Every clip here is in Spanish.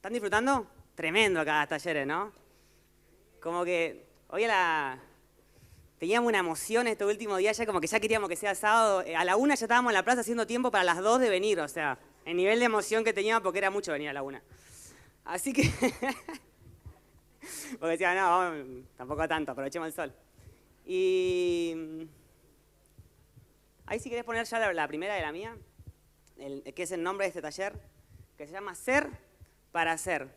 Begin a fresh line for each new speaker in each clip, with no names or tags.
¿Están disfrutando? Tremendo cada talleres, ¿no? Como que hoy teníamos una emoción este último día, ya como que ya queríamos que sea sábado. A la 1 ya estábamos en la plaza haciendo tiempo para las 2 de venir, o sea, el nivel de emoción que teníamos porque era mucho venir a la 1. Así que, porque decía, no, vamos, tampoco tanto, aprovechemos el sol. Y ahí si querés poner ya la primera de la mía, que es el nombre de este taller, que se llama Ser para Ser.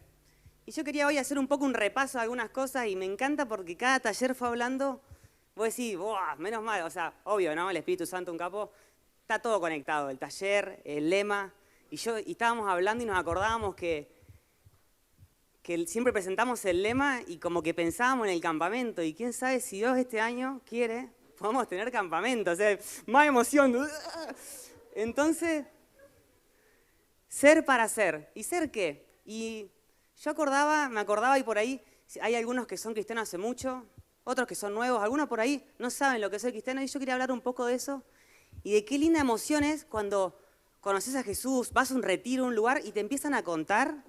Y yo quería hoy hacer un poco un repaso de algunas cosas y me encanta porque cada taller fue hablando, vos decís, ¡buah! Menos mal, o sea, obvio, ¿no? El Espíritu Santo, un capo, está todo conectado, el taller, el lema, y estábamos hablando y nos acordábamos que siempre presentamos el lema y como que pensábamos en el campamento, y quién sabe si Dios este año quiere, podamos tener campamento, o sea, más emoción. Entonces, ser para ser. ¿Y ser qué? Y yo me acordaba y por ahí hay algunos que son cristianos hace mucho, otros que son nuevos, algunos por ahí no saben lo que es ser cristiano, y yo quería hablar un poco de eso y de qué linda emoción es cuando conoces a Jesús, vas a un retiro, a un lugar y te empiezan a contar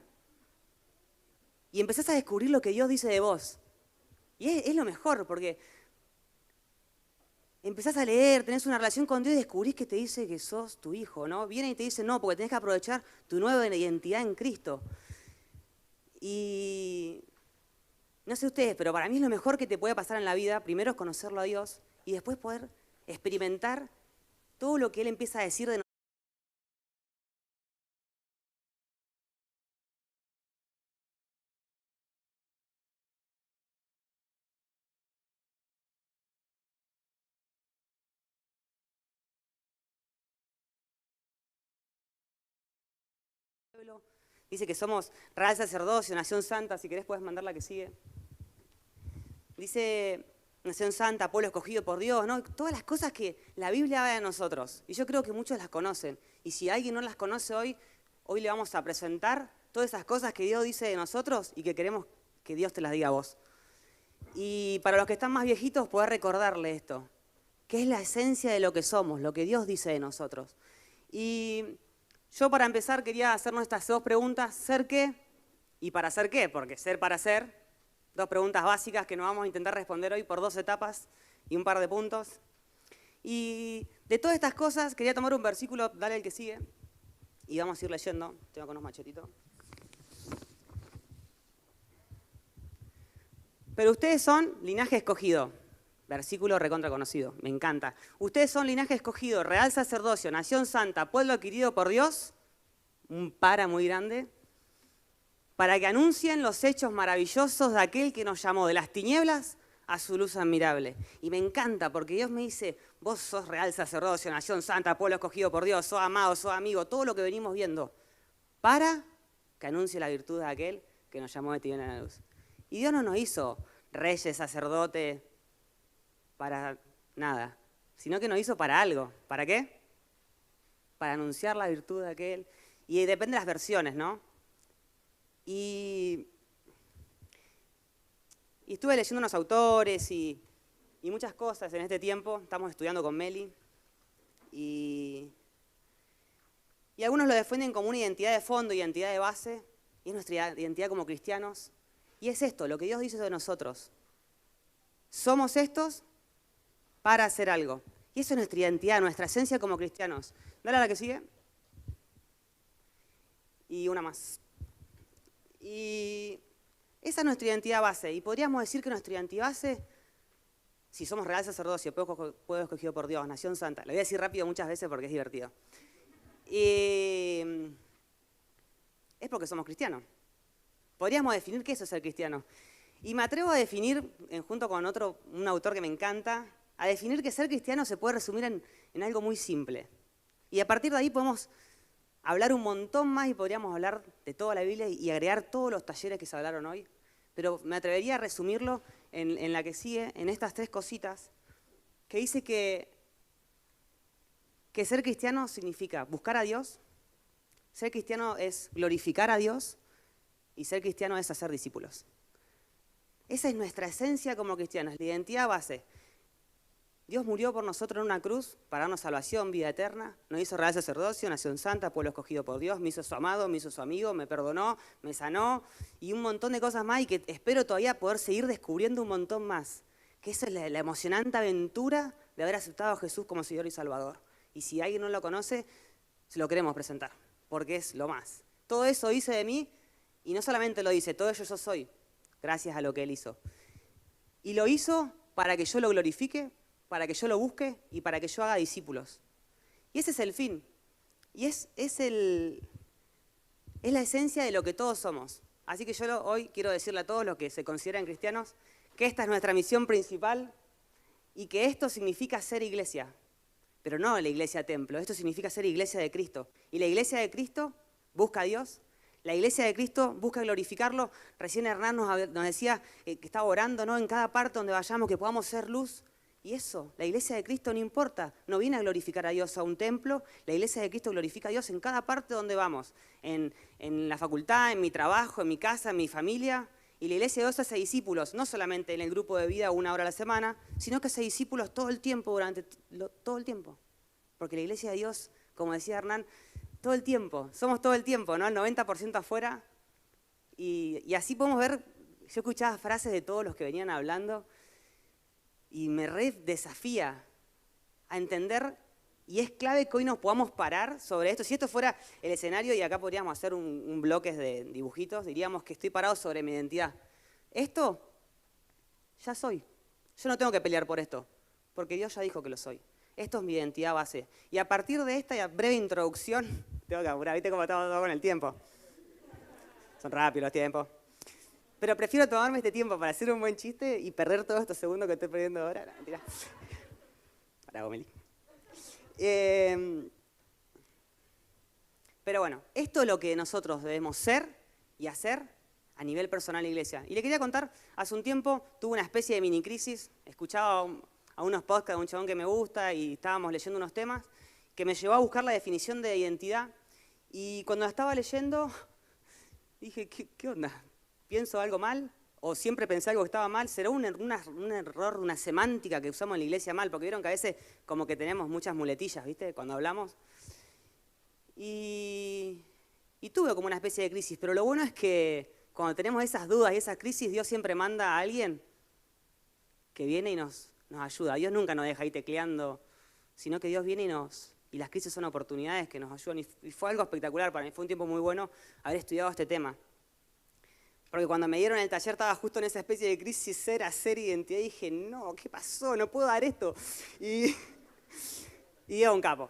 y empezás a descubrir lo que Dios dice de vos. Y es lo mejor, porque empezás a leer, tenés una relación con Dios y descubrís que te dice que sos tu hijo, ¿no? Viene y te dice, no, porque tenés que aprovechar tu nueva identidad en Cristo. Y no sé ustedes, pero para mí es lo mejor que te puede pasar en la vida. Primero es conocerlo a Dios y después poder experimentar todo lo que Él empieza a decir de nosotros. Dice que somos real sacerdocio, nación santa. Si querés puedes mandar la que sigue. Dice nación santa, pueblo escogido por Dios, ¿no? Todas las cosas que la Biblia habla de nosotros. Y yo creo que muchos las conocen. Y si alguien no las conoce hoy le vamos a presentar todas esas cosas que Dios dice de nosotros y que queremos que Dios te las diga a vos. Y para los que están más viejitos, poder recordarle esto, que es la esencia de lo que somos, lo que Dios dice de nosotros. Y yo para empezar quería hacernos estas dos preguntas, ¿ser qué? ¿Y para ser qué? Porque ser para ser, dos preguntas básicas que nos vamos a intentar responder hoy por 2 etapas y un par de puntos. Y de todas estas cosas quería tomar un versículo, dale el que sigue, y vamos a ir leyendo, tengo con unos machetitos. Pero ustedes son linaje escogido, versículo recontra conocido, me encanta. Ustedes son linaje escogido, real sacerdocio, nación santa, pueblo adquirido por Dios, un para muy grande, para que anuncien los hechos maravillosos de aquel que nos llamó de las tinieblas a su luz admirable. Y me encanta porque Dios me dice, vos sos real sacerdocio, nación santa, pueblo escogido por Dios, sos amado, sos amigo, todo lo que venimos viendo, para que anuncie la virtud de aquel que nos llamó de tinieblas a la luz. Y Dios no nos hizo reyes, sacerdotes, para nada, sino que nos hizo para algo. ¿Para qué? Para anunciar la virtud de aquel. Y depende de las versiones, ¿no? Y estuve leyendo unos autores y muchas cosas en este tiempo. Estamos estudiando con Meli. Y algunos lo defienden como una identidad de fondo, identidad de base. Y es nuestra identidad como cristianos. Y es esto, lo que Dios dice de nosotros. Somos estos para hacer algo. Y eso es nuestra identidad, nuestra esencia como cristianos. Dale a la que sigue. Y una más. Y esa es nuestra identidad base. Y podríamos decir que nuestra identidad base, si somos real sacerdocio, pueblo escogido por Dios, nación santa. Lo voy a decir rápido muchas veces porque es divertido. Y es porque somos cristianos. Podríamos definir qué es ser cristiano. Y me atrevo a definir, junto con un autor que me encanta, a definir que ser cristiano se puede resumir en algo muy simple. Y a partir de ahí podemos hablar un montón más y podríamos hablar de toda la Biblia y agregar todos los talleres que se hablaron hoy. Pero me atrevería a resumirlo en la que sigue, en estas 3 cositas, que dice que ser cristiano significa buscar a Dios, ser cristiano es glorificar a Dios y ser cristiano es hacer discípulos. Esa es nuestra esencia como cristianos, la identidad base. Dios murió por nosotros en una cruz para darnos salvación, vida eterna. Nos hizo real sacerdocio, nación santa, pueblo escogido por Dios. Me hizo su amado, me hizo su amigo, me perdonó, me sanó y un montón de cosas más y que espero todavía poder seguir descubriendo un montón más. Que esa es la emocionante aventura de haber aceptado a Jesús como Señor y Salvador. Y si alguien no lo conoce, se lo queremos presentar, porque es lo más. Todo eso hice de mí y no solamente lo hice, todo ello yo soy, gracias a lo que Él hizo. Y lo hizo para que yo lo glorifique, para que yo lo busque y para que yo haga discípulos. Y ese es el fin. Y es la esencia de lo que todos somos. Así que yo hoy quiero decirle a todos los que se consideran cristianos que esta es nuestra misión principal y que esto significa ser iglesia. Pero no la iglesia templo, esto significa ser iglesia de Cristo. Y la iglesia de Cristo busca a Dios. La iglesia de Cristo busca glorificarlo. Recién Hernán nos decía que estaba orando, ¿no? En cada parte donde vayamos que podamos ser luz. Y eso, la iglesia de Cristo no importa, no viene a glorificar a Dios a un templo, la iglesia de Cristo glorifica a Dios en cada parte donde vamos, en la facultad, en mi trabajo, en mi casa, en mi familia. Y la iglesia de Dios hace discípulos, no solamente en el grupo de vida 1 hora a la semana, sino que hace discípulos todo el tiempo, todo el tiempo. Porque la iglesia de Dios, como decía Hernán, todo el tiempo, somos todo el tiempo, ¿no? El 90% afuera. Y así podemos ver, yo escuchaba frases de todos los que venían hablando, y me desafía a entender, y es clave que hoy nos podamos parar sobre esto. Si esto fuera el escenario y acá podríamos hacer un bloque de dibujitos, diríamos que estoy parado sobre mi identidad. Esto ya soy. Yo no tengo que pelear por esto, porque Dios ya dijo que lo soy. Esto es mi identidad base. Y a partir de esta breve introducción, tengo que apurar, ¿viste cómo estamos todo con el tiempo? Son rápidos los tiempos. Pero prefiero tomarme este tiempo para hacer un buen chiste y perder todos estos segundos que estoy perdiendo ahora. No, mentira. Para Gomeli. Pero bueno, esto es lo que nosotros debemos ser y hacer a nivel personal en la iglesia. Y le quería contar, hace un tiempo tuve una especie de mini crisis, escuchaba a unos podcasts de un chabón que me gusta y estábamos leyendo unos temas que me llevó a buscar la definición de identidad. Y cuando la estaba leyendo, dije, ¿qué onda? ¿Pienso algo mal? ¿O siempre pensé algo que estaba mal? ¿Será un error, una semántica que usamos en la iglesia mal? Porque vieron que a veces como que tenemos muchas muletillas, ¿viste? Cuando hablamos. Y tuve como una especie de crisis. Pero lo bueno es que cuando tenemos esas dudas y esas crisis, Dios siempre manda a alguien que viene y nos ayuda. Dios nunca nos deja ahí tecleando, sino que Dios viene y las crisis son oportunidades que nos ayudan. Y fue algo espectacular para mí. Fue un tiempo muy bueno haber estudiado este tema. Porque cuando me dieron el taller estaba justo en esa especie de crisis, ser identidad, y dije, no, ¿qué pasó? No puedo dar esto. Y Dios es un capo.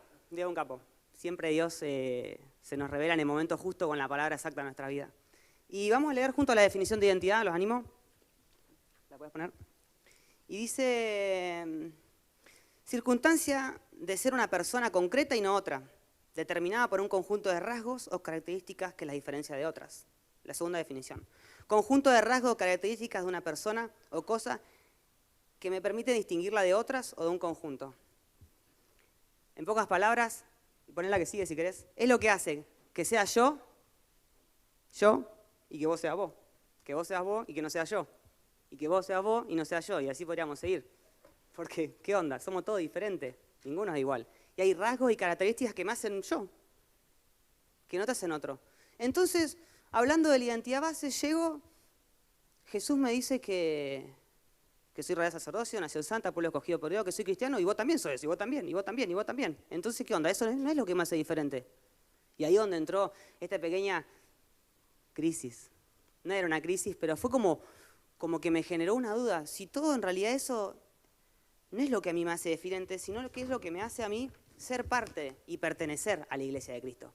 Siempre Dios se nos revela en el momento justo con la palabra exacta en nuestra vida. Y vamos a leer junto a la definición de identidad, ¿los animo? ¿La puedes poner? Y dice, circunstancia de ser una persona concreta y no otra, determinada por un conjunto de rasgos o características que la diferencia de otras. La segunda definición. Conjunto de rasgos o características de una persona o cosa que me permite distinguirla de otras o de un conjunto. En pocas palabras, y poné la que sigue si querés, es lo que hace que sea yo, y que vos seas vos. Que vos seas vos y que no sea yo. Y que vos seas vos y no sea yo. Y así podríamos seguir. Porque, ¿qué onda? Somos todos diferentes. Ninguno es igual. Y hay rasgos y características que me hacen yo, que no te hacen otro. Entonces, hablando de la identidad base, Jesús me dice que soy real sacerdocio, nación santa, pueblo escogido por Dios, que soy cristiano, y vos también sois, y vos también, y vos también, y vos también. Entonces, ¿qué onda? Eso no es lo que me hace diferente. Y ahí donde entró esta pequeña crisis. No era una crisis, pero fue como que me generó una duda. Si todo en realidad eso no es lo que a mí me hace diferente, sino lo que es lo que me hace a mí ser parte y pertenecer a la iglesia de Cristo.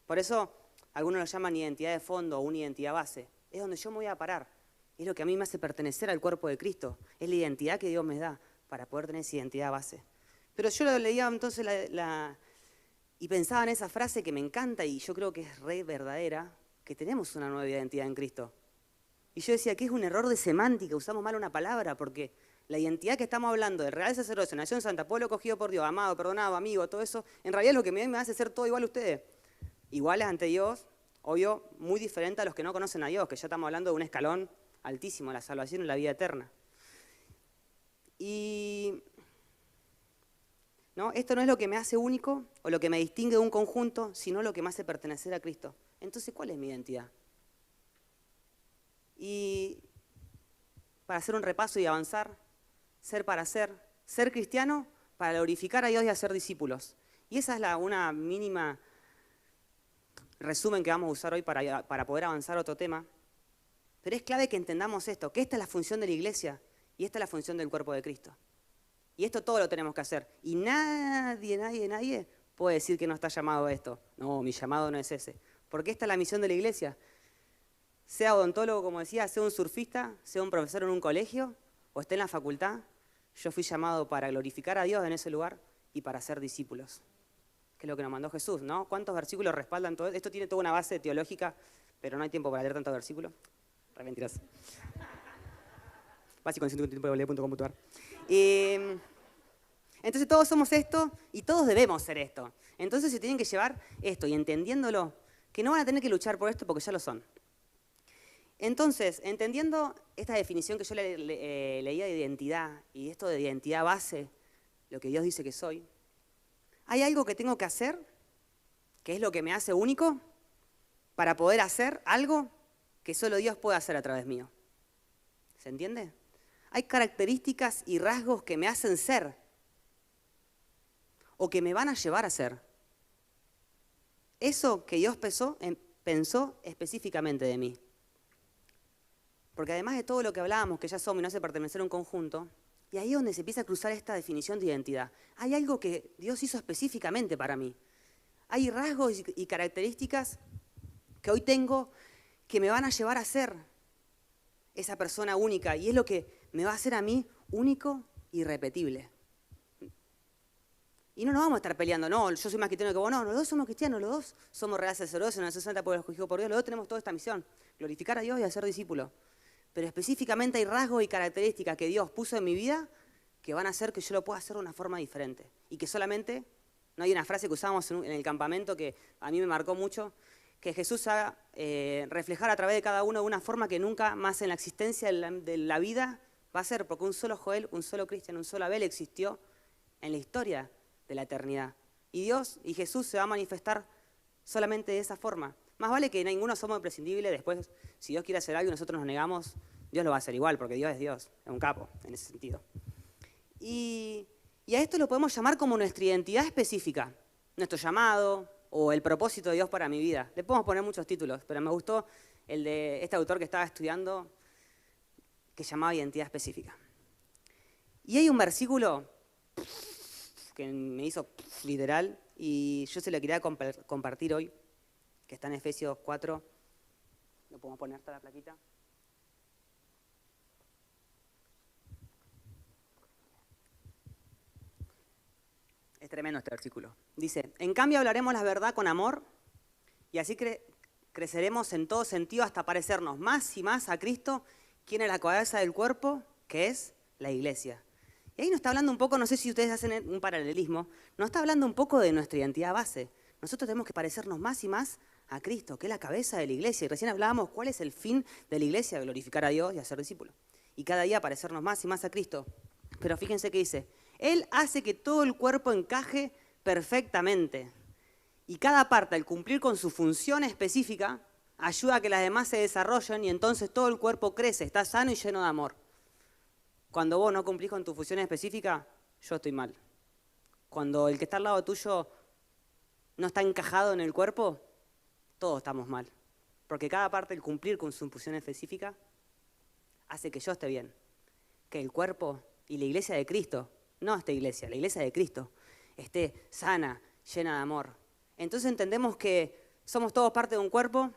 Por eso algunos lo llaman identidad de fondo o una identidad base. Es donde yo me voy a parar. Es lo que a mí me hace pertenecer al cuerpo de Cristo. Es la identidad que Dios me da para poder tener esa identidad base. Pero yo lo leía entonces y pensaba en esa frase que me encanta y yo creo que es re verdadera, que tenemos una nueva identidad en Cristo. Y yo decía que es un error de semántica, usamos mal una palabra, porque la identidad que estamos hablando de real sacerdocio, nación santa, pueblo escogido por Dios, amado, perdonado, amigo, todo eso, en realidad es lo que me hace ser todo igual a ustedes. Iguales ante Dios, obvio, muy diferente a los que no conocen a Dios, que ya estamos hablando de un escalón altísimo, la salvación y la vida eterna. Y ¿no? Esto no es lo que me hace único o lo que me distingue de un conjunto, sino lo que me hace pertenecer a Cristo. Entonces, ¿cuál es mi identidad? Y para hacer un repaso y avanzar, ser para ser cristiano para glorificar a Dios y hacer discípulos. Y esa es una mínima resumen que vamos a usar hoy para poder avanzar a otro tema. Pero es clave que entendamos esto, que esta es la función de la iglesia y esta es la función del cuerpo de Cristo. Y esto todo lo tenemos que hacer. Y nadie puede decir que no está llamado a esto. No, mi llamado no es ese. Porque esta es la misión de la iglesia. Sea odontólogo, como decía, sea un surfista, sea un profesor en un colegio o esté en la facultad, yo fui llamado para glorificar a Dios en ese lugar y para ser discípulos. Que es lo que nos mandó Jesús, ¿no? ¿Cuántos versículos respaldan todo? Esto tiene toda una base teológica, pero no hay tiempo para leer tantos versículos. Re mentiras. Básico en 150.com.ar. Entonces todos somos esto y todos debemos ser esto. Entonces se tienen que llevar esto y entendiéndolo, que no van a tener que luchar por esto porque ya lo son. Entonces, entendiendo esta definición que yo leía de identidad y esto de identidad base, lo que Dios dice que soy, ¿hay algo que tengo que hacer, que es lo que me hace único, para poder hacer algo que solo Dios puede hacer a través mío? ¿Se entiende? Hay características y rasgos que me hacen ser o que me van a llevar a ser. Eso que Dios pensó específicamente de mí. Porque además de todo lo que hablábamos, que ya somos y no hace pertenecer a un conjunto, y ahí es donde se empieza a cruzar esta definición de identidad. Hay algo que Dios hizo específicamente para mí. Hay rasgos y características que hoy tengo que me van a llevar a ser esa persona única. Y es lo que me va a hacer a mí único y irrepetible. Y no nos vamos a estar peleando, no, yo soy más cristiano que vos, no, los dos somos cristianos, los dos somos real sacerdotes, una santa pueblo escogido por Dios, los dos tenemos toda esta misión, glorificar a Dios y hacer discípulos. Pero específicamente hay rasgos y características que Dios puso en mi vida que van a hacer que yo lo pueda hacer de una forma diferente. Y que solamente, no hay una frase que usábamos en el campamento que a mí me marcó mucho, que Jesús haga reflejar a través de cada uno de una forma que nunca más en la existencia de la vida va a ser, porque un solo Joel, un solo Cristian, un solo Abel existió en la historia de la eternidad. Y Dios y Jesús se va a manifestar solamente de esa forma. Más vale que ninguno somos imprescindibles, después, si Dios quiere hacer algo y nosotros nos negamos, Dios lo va a hacer igual, porque Dios, es un capo en ese sentido. Y a esto lo podemos llamar como nuestra identidad específica, nuestro llamado o el propósito de Dios para mi vida. Le podemos poner muchos títulos, pero me gustó el de este autor que estaba estudiando, que llamaba identidad específica. Y hay un versículo que me hizo literal y yo se lo quería compartir hoy, que está en Efesios 4, lo podemos poner hasta la plaquita. Es tremendo este versículo. Dice, en cambio hablaremos la verdad con amor y así creceremos en todo sentido hasta parecernos más y más a Cristo, quien es la cabeza del cuerpo, que es la iglesia. Y ahí nos está hablando un poco, no sé si ustedes hacen un paralelismo, nos está hablando un poco de nuestra identidad base. Nosotros tenemos que parecernos más y más a Cristo, que es la cabeza de la iglesia. Y recién hablábamos cuál es el fin de la iglesia, glorificar a Dios y hacer discípulos. Y cada día parecernos más y más a Cristo. Pero fíjense que dice, Él hace que todo el cuerpo encaje perfectamente. Y cada parte, al cumplir con su función específica, ayuda a que las demás se desarrollen y entonces todo el cuerpo crece, está sano y lleno de amor. Cuando vos no cumplís con tu función específica, yo estoy mal. Cuando el que está al lado tuyo no está encajado en el cuerpo, todos estamos mal. Porque cada parte, el cumplir con su función específica, hace que yo esté bien. Que el cuerpo y la iglesia de Cristo, no esta iglesia, la iglesia de Cristo, esté sana, llena de amor. Entonces entendemos que somos todos parte de un cuerpo,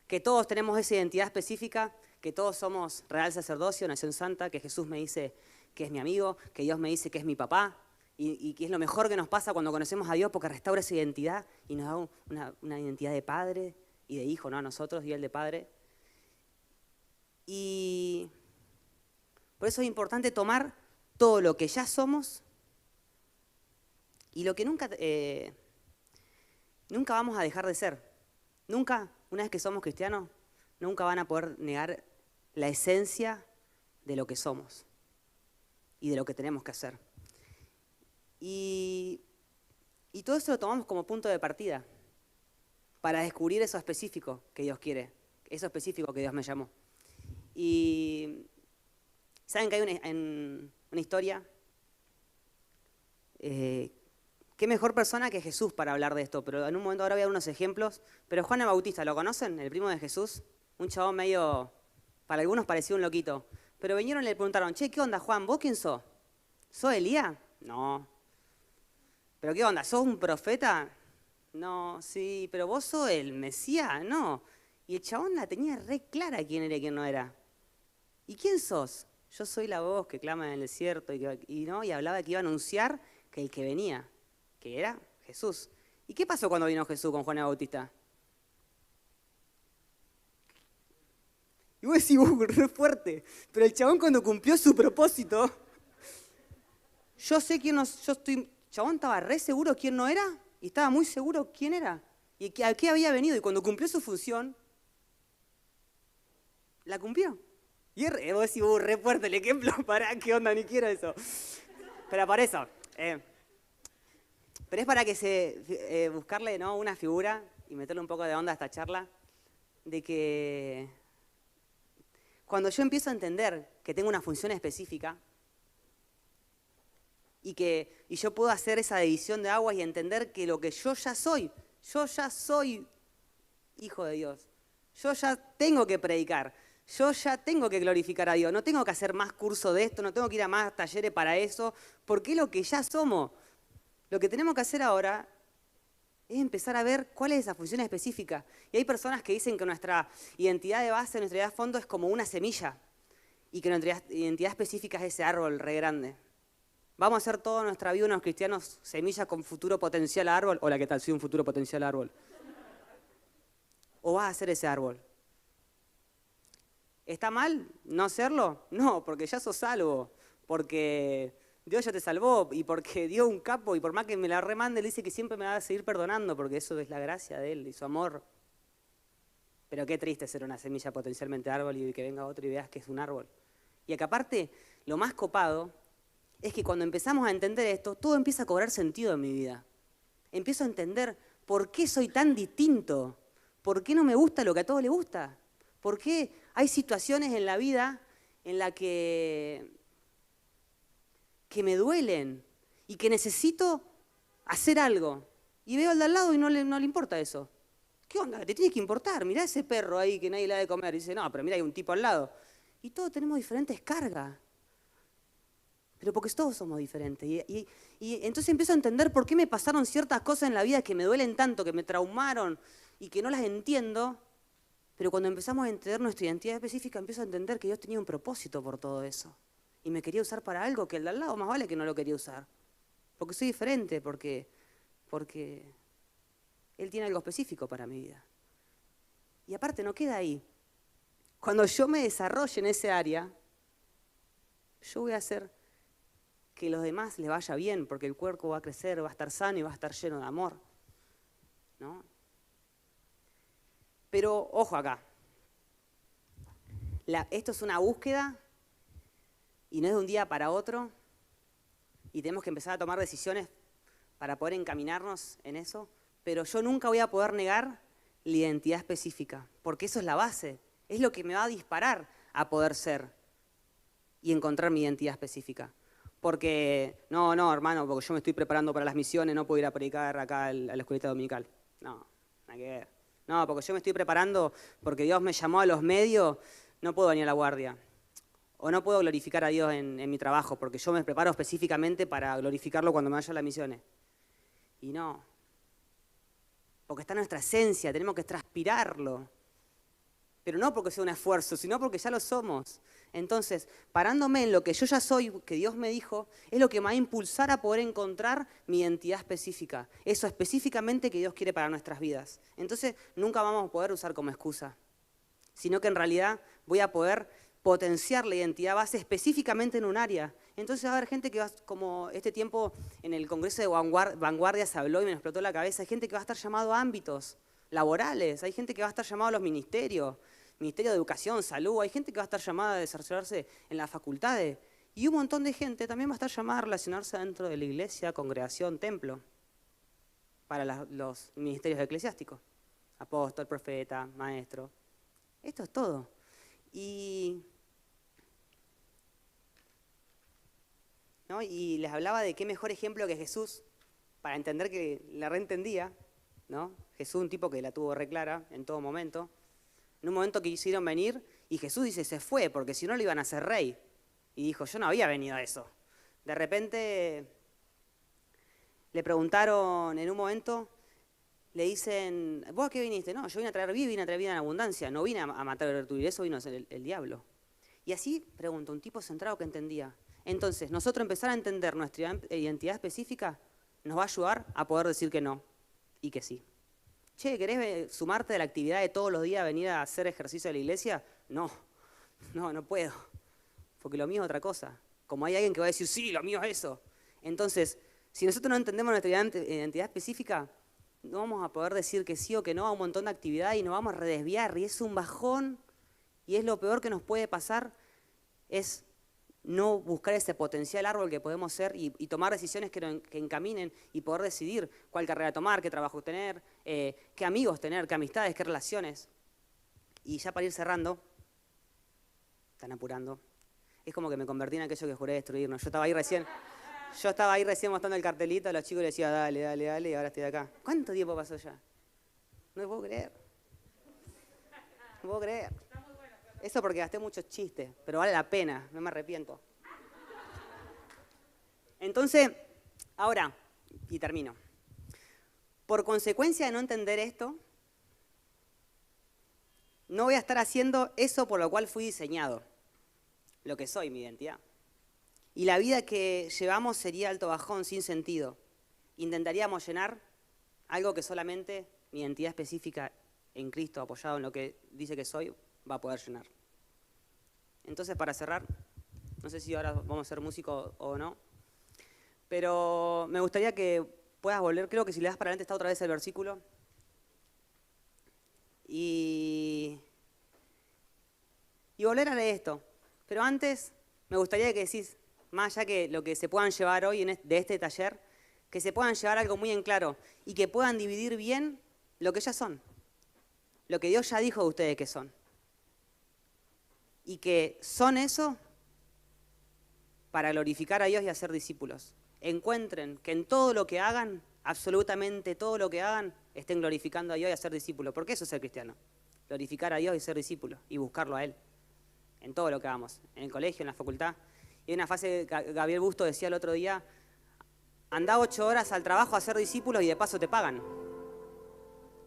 que todos tenemos esa identidad específica, que todos somos real sacerdocio, nación santa, que Jesús me dice que es mi amigo, que Dios me dice que es mi papá, y que es lo mejor que nos pasa cuando conocemos a Dios porque restaura esa identidad y nos da una identidad de padre y de hijo, ¿no? A nosotros y él de padre. Y por eso es importante tomar todo lo que ya somos y lo que nunca vamos a dejar de ser. Nunca, una vez que somos cristianos, nunca van a poder negar la esencia de lo que somos y de lo que tenemos que hacer. Y, y todo eso lo tomamos como punto de partida para descubrir eso específico que Dios quiere, eso específico que Dios me llamó. Y saben que hay una historia, qué mejor persona que Jesús para hablar de esto, pero en un momento ahora voy a dar unos ejemplos. Pero Juan el Bautista, ¿lo conocen? El primo de Jesús, un chabón medio, para algunos parecía un loquito. Pero vinieron y le preguntaron, che, ¿qué onda, Juan? ¿Vos quién sos? ¿Sos Elías? No. ¿Pero qué onda? ¿Sos un profeta? No, sí, pero vos sos el Mesías, no. Y el chabón la tenía re clara quién era y quién no era. ¿Y quién sos? Yo soy la voz que clama en el desierto y hablaba que iba a anunciar que el que venía, que era Jesús. ¿Y qué pasó cuando vino Jesús con Juan el Bautista? Y vos decís, re fuerte. Pero el chabón cuando cumplió su propósito, yo sé quién no, chabón estaba re seguro quién no era y estaba muy seguro quién era y a qué había venido. Y cuando cumplió su función, la cumplió. Y vos decís, re fuerte el ejemplo, pará, qué onda, ni quiero eso. Pero para eso, pero es para que buscarle, ¿no?, una figura y meterle un poco de onda a esta charla, de que cuando yo empiezo a entender que tengo una función específica y yo puedo hacer esa división de aguas y entender que lo que yo ya soy hijo de Dios, yo ya tengo que predicar, yo ya tengo que glorificar a Dios, no tengo que hacer más curso de esto, no tengo que ir a más talleres para eso, porque es lo que ya somos. Lo que tenemos que hacer ahora es empezar a ver cuál es esa función específica. Y hay personas que dicen que nuestra identidad de base, nuestra identidad de fondo es como una semilla y que nuestra identidad específica es ese árbol re grande. Vamos a hacer toda nuestra vida unos cristianos semilla con futuro potencial árbol. Hola, ¿qué tal? Soy un futuro potencial árbol. ¿O vas a ser ese árbol? ¿Está mal no serlo? No, porque ya sos salvo, porque Dios ya te salvó y porque dio un capo y por más que me la remande, Él dice que siempre me va a seguir perdonando porque eso es la gracia de Él y su amor. Pero qué triste ser una semilla potencialmente árbol y que venga otro y veas que es un árbol. Y acá aparte, lo más copado es que cuando empezamos a entender esto, todo empieza a cobrar sentido en mi vida. Empiezo a entender por qué soy tan distinto, por qué no me gusta lo que a todos les gusta, por qué hay situaciones en la vida en las que me duelen y que necesito hacer algo. Y veo al de al lado y no le importa eso. ¿Qué onda? Te tiene que importar. Mirá ese perro ahí que nadie le da de comer. Y dice, no, pero mira, hay un tipo al lado. Y todos tenemos diferentes cargas. Pero porque todos somos diferentes. Y entonces empiezo a entender por qué me pasaron ciertas cosas en la vida que me duelen tanto, que me traumaron y que no las entiendo. Pero cuando empezamos a entender nuestra identidad específica, empiezo a entender que Dios tenía un propósito por todo eso. Y me quería usar para algo que el de al lado más vale que no lo quería usar. Porque soy diferente, porque Él tiene algo específico para mi vida. Y aparte no queda ahí. Cuando yo me desarrolle en ese área, yo voy a hacer que los demás les vaya bien, porque el cuerpo va a crecer, va a estar sano y va a estar lleno de amor, ¿no? Pero ojo acá. Esto es una búsqueda y no es de un día para otro. Y tenemos que empezar a tomar decisiones para poder encaminarnos en eso. Pero yo nunca voy a poder negar la identidad específica, porque eso es la base. Es lo que me va a disparar a poder ser y encontrar mi identidad específica. Porque, no, hermano, porque yo me estoy preparando para las misiones, no puedo ir a predicar acá a la escuelita dominical. No, nada que ver. No, porque yo me estoy preparando porque Dios me llamó a los medios, no puedo venir a la guardia. O no puedo glorificar a Dios en mi trabajo, porque yo me preparo específicamente para glorificarlo cuando me vaya a las misiones. Y no. Porque está en nuestra esencia, tenemos que transpirarlo. Pero no porque sea un esfuerzo, sino porque ya lo somos. Entonces, parándome en lo que yo ya soy, que Dios me dijo, es lo que me va a impulsar a poder encontrar mi identidad específica. Eso específicamente que Dios quiere para nuestras vidas. Entonces, nunca vamos a poder usar como excusa, sino que en realidad voy a poder potenciar la identidad base específicamente en un área. Entonces va a haber gente que va, como este tiempo en el Congreso de Vanguardia se habló y me explotó la cabeza, hay gente que va a estar llamado a ámbitos laborales, hay gente que va a estar llamado a los ministerios, Ministerio de Educación, Salud, hay gente que va a estar llamada a desarrollarse en las facultades. Y un montón de gente también va a estar llamada a relacionarse dentro de la iglesia, congregación, templo, para los ministerios eclesiásticos. Apóstol, profeta, maestro. Esto es todo. ¿No? Y les hablaba de qué mejor ejemplo que Jesús, para entender que la reentendía, ¿no? Jesús, un tipo que la tuvo re clara en todo momento. En un momento que quisieron venir, y Jesús dice, se fue, porque si no le iban a hacer rey. Y dijo, yo no había venido a eso. De repente le preguntaron en un momento, le dicen, ¿vos a qué viniste? No, yo vine a traer vida en abundancia, no vine a matar o destruir, eso vino a ser el diablo. Y así, pregunto, un tipo centrado que entendía. Entonces, nosotros empezar a entender nuestra identidad específica nos va a ayudar a poder decir que no y que sí. Che, ¿querés sumarte de la actividad de todos los días, venir a hacer ejercicio de la iglesia? No puedo, porque lo mío es otra cosa. Como hay alguien que va a decir, sí, lo mío es eso. Entonces, si nosotros no entendemos nuestra identidad específica, no vamos a poder decir que sí o que no a un montón de actividades y nos vamos a redesviar. Y es un bajón, y es lo peor que nos puede pasar, es no buscar ese potencial árbol que podemos ser y tomar decisiones que encaminen y poder decidir cuál carrera tomar, qué trabajo tener, qué amigos tener, qué amistades, qué relaciones. Y ya para ir cerrando, están apurando, es como que me convertí en aquello que juré destruirnos. Yo estaba ahí recién mostrando el cartelito a los chicos y les decía, dale, dale, dale, y ahora estoy acá. ¿Cuánto tiempo pasó ya? No me puedo creer. No puedo creer. Eso porque gasté muchos chistes, pero vale la pena, no me arrepiento. Entonces, ahora, y termino. Por consecuencia de no entender esto, no voy a estar haciendo eso por lo cual fui diseñado, lo que soy, mi identidad. Y la vida que llevamos sería alto bajón, sin sentido. Intentaríamos llenar algo que solamente mi identidad específica en Cristo, apoyado en lo que dice que soy, va a poder llenar. Entonces, para cerrar, no sé si ahora vamos a ser músicos o no, pero me gustaría que puedas volver, creo que si le das para adelante está otra vez el versículo, y volver a leer esto. Pero antes, me gustaría que decís, más allá que lo que se puedan llevar hoy de este taller, que se puedan llevar algo muy en claro y que puedan dividir bien lo que ya son, lo que Dios ya dijo de ustedes que son. Y que son eso para glorificar a Dios y hacer discípulos. Encuentren que en todo lo que hagan, absolutamente todo lo que hagan, estén glorificando a Dios y hacer discípulos. Porque eso es ser cristiano. Glorificar a Dios y ser discípulos y buscarlo a Él. En todo lo que hagamos. En el colegio, en la facultad. Y en una fase, Gabriel Busto decía el otro día, andá 8 horas al trabajo a hacer discípulos y de paso te pagan.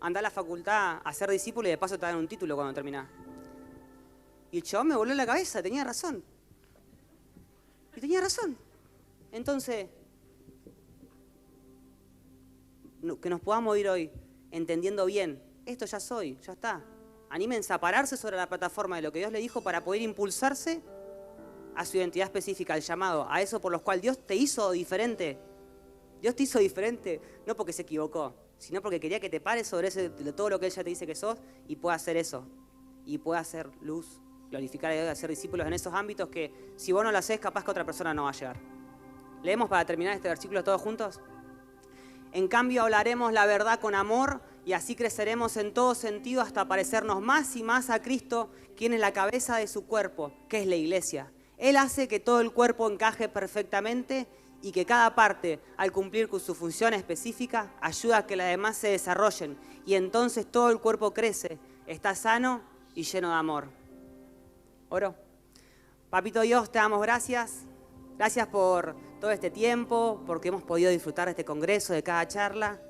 Andá a la facultad a hacer discípulos y de paso te dan un título cuando terminás. Y el chabón me voló la cabeza, tenía razón. Y tenía razón. Entonces, que nos podamos ir hoy entendiendo bien, esto ya soy, ya está. Anímense a pararse sobre la plataforma de lo que Dios le dijo para poder impulsarse a su identidad específica, al llamado, a eso por lo cual Dios te hizo diferente. Dios te hizo diferente, no porque se equivocó, sino porque quería que te pares sobre todo lo que Él ya te dice que sos y puedas hacer eso. Y puedas hacer luz, glorificar a Dios y hacer discípulos en esos ámbitos que si vos no lo haces, capaz que otra persona no va a llegar. Leemos para terminar este versículo todos juntos. En cambio hablaremos la verdad con amor y así creceremos en todo sentido hasta parecernos más y más a Cristo, quien es la cabeza de su cuerpo, que es la iglesia. Él hace que todo el cuerpo encaje perfectamente y que cada parte, al cumplir con su función específica, ayuda a que las demás se desarrollen y entonces todo el cuerpo crece, está sano y lleno de amor. Oro. Papito Dios, te damos gracias. Gracias por todo este tiempo, porque hemos podido disfrutar de este congreso, de cada charla.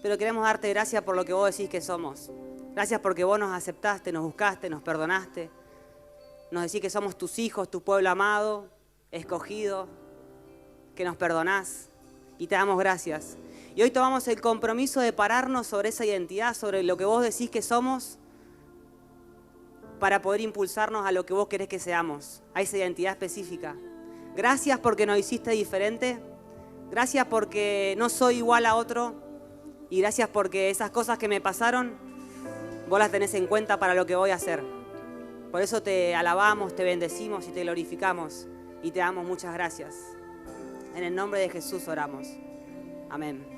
Pero queremos darte gracias por lo que vos decís que somos. Gracias porque vos nos aceptaste, nos buscaste, nos perdonaste. Nos decís que somos tus hijos, tu pueblo amado, escogido, que nos perdonás. Y te damos gracias. Y hoy tomamos el compromiso de pararnos sobre esa identidad, sobre lo que vos decís que somos, para poder impulsarnos a lo que vos querés que seamos, a esa identidad específica. Gracias porque nos hiciste diferente. Gracias porque no soy igual a otro. Y gracias porque esas cosas que me pasaron, vos las tenés en cuenta para lo que voy a hacer. Por eso te alabamos, te bendecimos y te glorificamos. y te damos muchas gracias. En el nombre de Jesús oramos. Amén.